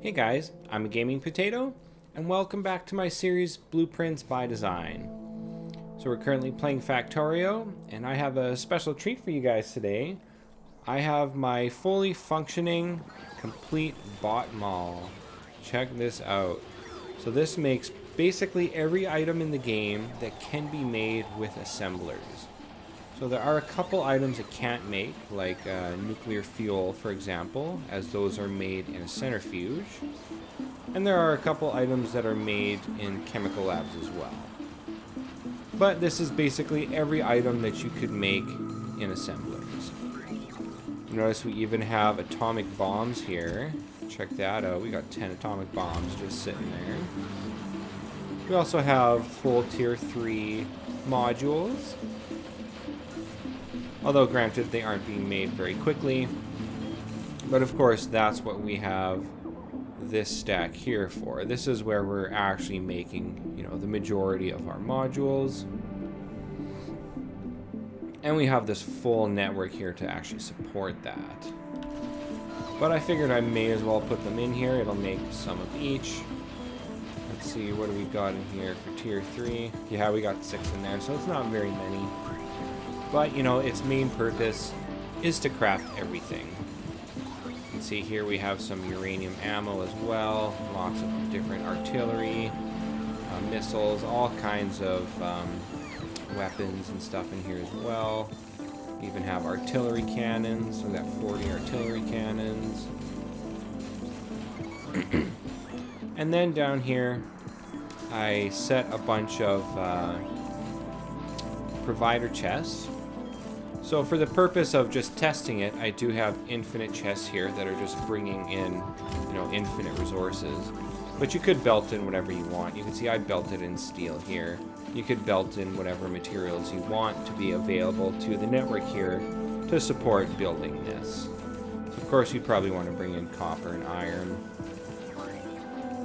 Hey guys, I'm a gaming potato, and welcome back to my series Blueprints by Design. So we're currently playing Factorio, and I have a special treat for you guys today. I have my fully functioning, complete bot mall. Check this out. So this makes basically every item in the game that can be made with assemblers. So there are a couple items it can't make, like nuclear fuel, for example, as those are made in a centrifuge. And there are a couple items that are made in chemical labs as well. But this is basically every item that you could make in assemblers. Notice we even have atomic bombs here. Check that out. We got 10 atomic bombs just sitting there. We also have full tier 3 modules. Although granted, they aren't being made very quickly. But of course, that's what we have this stack here for. This is where we're actually making, the majority of our modules. And we have this full network here to actually support that. But I figured I may as well put them in here. It'll make some of each. Let's see, what do we got in here for tier 3? Yeah, we got 6 in there, so it's not very many. But, its main purpose is to craft everything. You can see here we have some uranium ammo as well. Lots of different artillery, missiles, all kinds of weapons and stuff in here as well. We even have artillery cannons. So we got 40 artillery cannons. And then down here, I set a bunch of provider chests. So for the purpose of just testing it, I do have infinite chests here that are just bringing in, infinite resources. But you could belt in whatever you want. You can see I belted in steel here. You could belt in whatever materials you want to be available to the network here to support building this. So of course, you'd probably want to bring in copper and iron.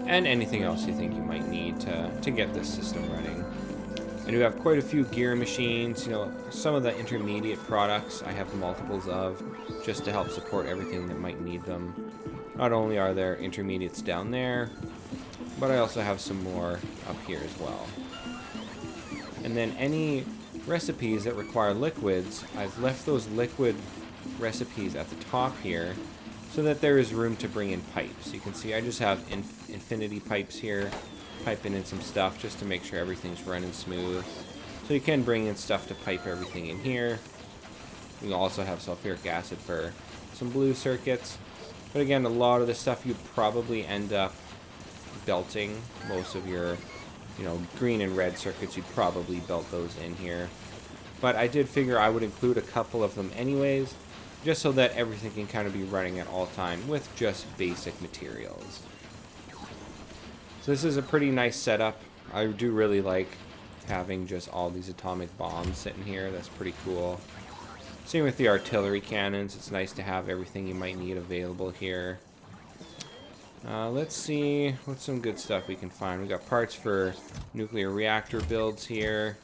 And anything else you think you might need to get this system running. I do have quite a few gear machines. Some of the intermediate products I have multiples of just to help support everything that might need them. Not only are there intermediates down there, but I also have some more up here as well. And then any recipes that require liquids, I've left those liquid recipes at the top here so that there is room to bring in pipes. You can see I just have infinity pipes here, piping in some stuff just to make sure everything's running smooth. So you can bring in stuff to pipe everything in here. You also have sulfuric acid for some blue circuits. But again, a lot of the stuff you'd probably end up belting. Most of your, green and red circuits, you'd probably belt those in here. But I did figure I would include a couple of them anyways, just so that everything can kind of be running at all time with just basic materials. So this is a pretty nice setup. I do really like having just all these atomic bombs sitting here. That's pretty cool. Same with the artillery cannons. It's nice to have everything you might need available here. Let's see what's some good stuff we can find. We got parts for nuclear reactor builds here.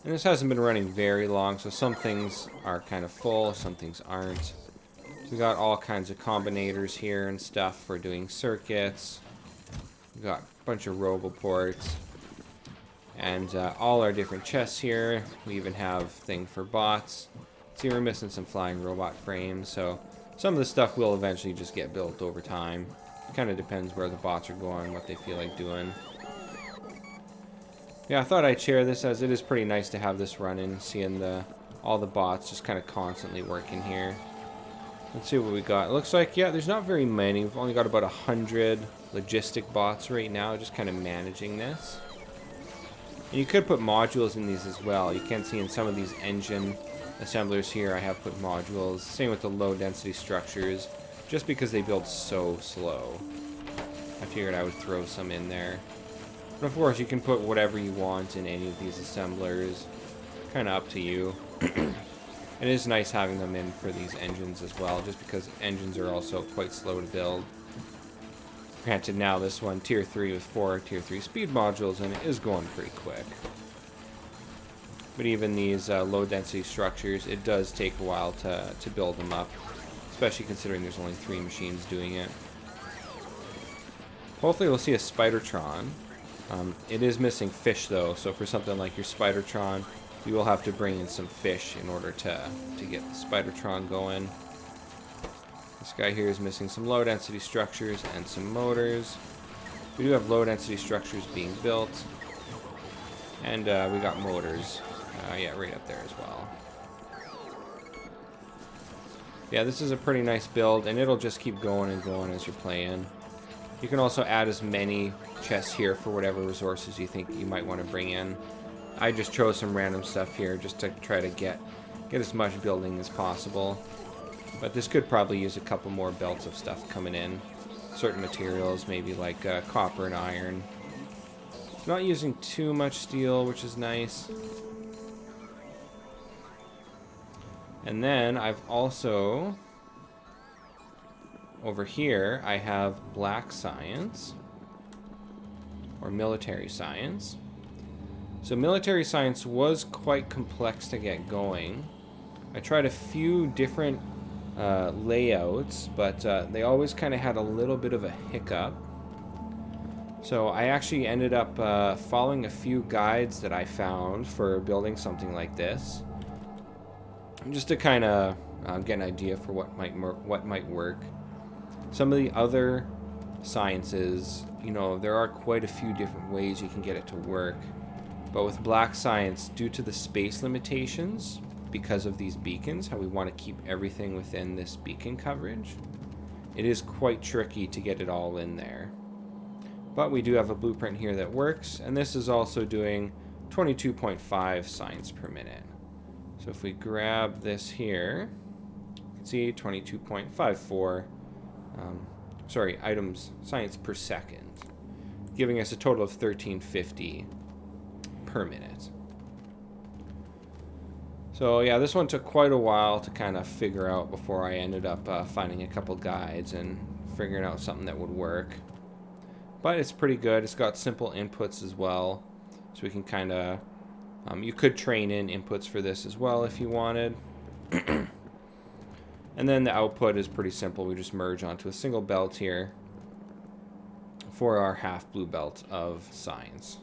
And this hasn't been running very long, so some things are kind of full, some things aren't. We got all kinds of combinators here and stuff for doing circuits. We got a bunch of roboports. And all our different chests here. We even have thing for bots. See, we're missing some flying robot frames, so some of the stuff will eventually just get built over time. It kind of depends where the bots are going, what they feel like doing. Yeah, I thought I'd share this as it is pretty nice to have this running, seeing all the bots just kind of constantly working here. Let's see what we got. It looks like, yeah, there's not very many. We've only got about 100 logistic bots right now, just kind of managing this. And you could put modules in these as well. You can see in some of these engine assemblers here, I have put modules. Same with the low density structures, just because they build so slow. I figured I would throw some in there. But of course, you can put whatever you want in any of these assemblers. Kind of up to you. It is nice having them in for these engines as well, just because engines are also quite slow to build. Granted, now this one, tier 3 with 4 tier 3 speed modules, and it is going pretty quick. But even these low density structures, it does take a while to build them up. especially considering there's only 3 machines doing it. Hopefully we'll see a Spidertron. It is missing fish though, so for something like your Spidertron, you will have to bring in some fish in order to get the Spidertron going. This guy here is missing some low density structures and some motors. We do have low density structures being built. And we got motors. Yeah, right up there as well. Yeah, this is a pretty nice build, and it'll just keep going and going as you're playing. You can also add as many chests here for whatever resources you think you might want to bring in. I just chose some random stuff here just to try to get as much building as possible. But this could probably use a couple more belts of stuff coming in. Certain materials, maybe like copper and iron. Not using too much steel, which is nice. And then I've also, over here, I have black science, or military science. So military science was quite complex to get going. I tried a few different layouts, but they always kind of had a little bit of a hiccup. So I actually ended up following a few guides that I found for building something like this, just to kind of get an idea for what might work. Some of the other sciences, you know, there are quite a few different ways you can get it to work. But with black science, due to the space limitations, because of these beacons, how we want to keep everything within this beacon coverage, it is quite tricky to get it all in there. But we do have a blueprint here that works, and this is also doing 22.5 science per minute. So if we grab this here, you can see 22.54 items science per second, giving us a total of 1350 per minute. So yeah, this one took quite a while to kind of figure out before I ended up finding a couple guides and figuring out something that would work. But it's pretty good. It's got simple inputs as well, so we can kind of you could train in inputs for this as well if you wanted. And then the output is pretty simple. We just merge onto a single belt here for our half blue belt of science.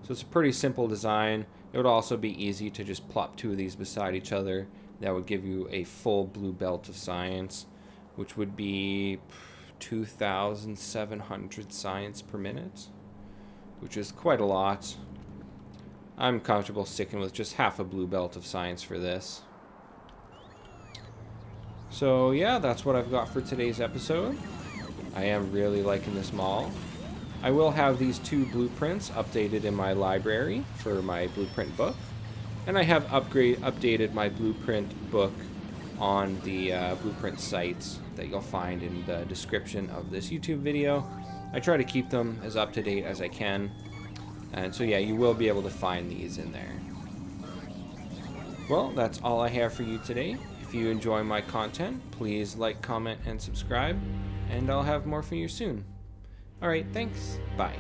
So it's a pretty simple design. It would also be easy to just plop 2 of these beside each other. That would give you a full blue belt of science, which would be 2,700 science per minute, which is quite a lot. I'm comfortable sticking with just half a blue belt of science for this. So yeah, that's what I've got for today's episode. I am really liking this mall. I will have these 2 blueprints updated in my library for my blueprint book. And I have updated my blueprint book on the blueprint sites that you'll find in the description of this YouTube video. I try to keep them as up to date as I can. And so yeah, you will be able to find these in there. Well, that's all I have for you today. If you enjoy my content, please like, comment, and subscribe. And I'll have more for you soon. Alright, thanks. Bye.